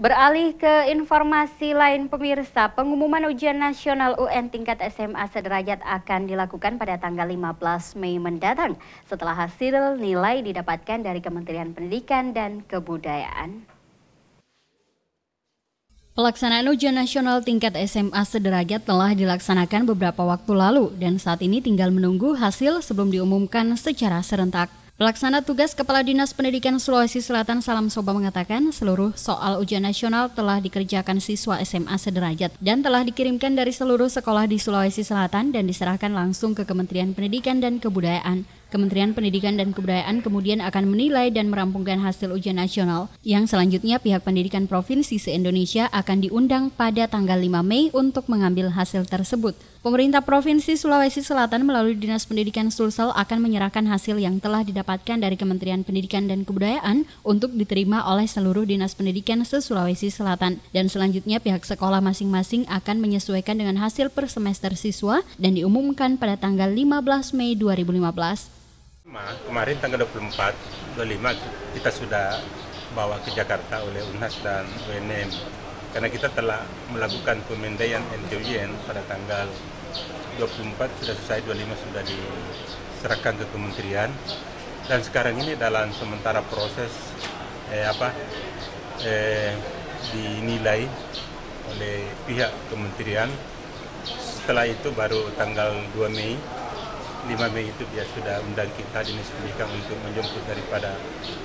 Beralih ke informasi lain pemirsa, pengumuman ujian nasional UN tingkat SMA sederajat akan dilakukan pada tanggal 15 Mei mendatang setelah hasil nilai didapatkan dari Kementerian Pendidikan dan Kebudayaan. Pelaksanaan ujian nasional tingkat SMA sederajat telah dilaksanakan beberapa waktu lalu dan saat ini tinggal menunggu hasil sebelum diumumkan secara serentak. Pelaksana tugas Kepala Dinas Pendidikan Sulawesi Selatan Salam Soba mengatakan seluruh soal ujian nasional telah dikerjakan siswa SMA sederajat dan telah dikirimkan dari seluruh sekolah di Sulawesi Selatan dan diserahkan langsung ke Kementerian Pendidikan dan Kebudayaan. Kementerian Pendidikan dan Kebudayaan kemudian akan menilai dan merampungkan hasil ujian nasional yang selanjutnya pihak pendidikan provinsi se-Indonesia akan diundang pada tanggal 5 Mei untuk mengambil hasil tersebut. Pemerintah Provinsi Sulawesi Selatan melalui Dinas Pendidikan Sulsel akan menyerahkan hasil yang telah didapatkan dari Kementerian Pendidikan dan Kebudayaan untuk diterima oleh seluruh Dinas Pendidikan se-Sulawesi Selatan. Dan selanjutnya pihak sekolah masing-masing akan menyesuaikan dengan hasil per semester siswa dan diumumkan pada tanggal 15 Mei 2015. Kemarin tanggal 24, 25 kita sudah bawa ke Jakarta oleh UNHAS dan UNM karena kita telah melakukan pemindaian NTUIN pada tanggal 24 sudah selesai, 25 sudah diserahkan ke kementerian dan sekarang ini dalam sementara proses dinilai oleh pihak kementerian. Setelah itu baru tanggal 2 Mei 5 Mei itu dia sudah undang kita Dinas Pendidikan untuk menjemput daripada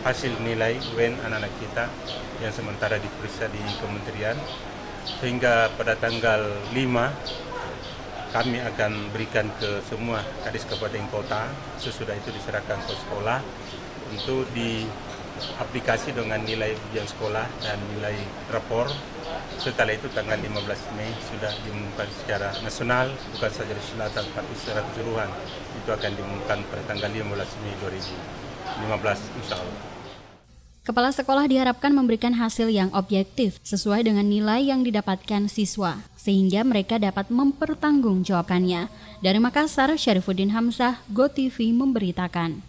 hasil nilai UN anak-anak kita yang sementara diperiksa di kementerian, sehingga pada tanggal 5 kami akan berikan ke semua kadis kabupaten kota, sesudah itu diserahkan ke sekolah untuk diaplikasi dengan nilai ujian sekolah dan nilai rapor. Setelah itu tanggal 15 Mei sudah diumumkan secara nasional, bukan saja di Selatan tapi secara keseluruhan. Itu akan diumumkan pada tanggal 15 Mei 2015 insya Allah. Kepala sekolah diharapkan memberikan hasil yang objektif sesuai dengan nilai yang didapatkan siswa, sehingga mereka dapat mempertanggungjawabkannya. Dari Makassar, Syarifuddin Hamzah, GoTV memberitakan.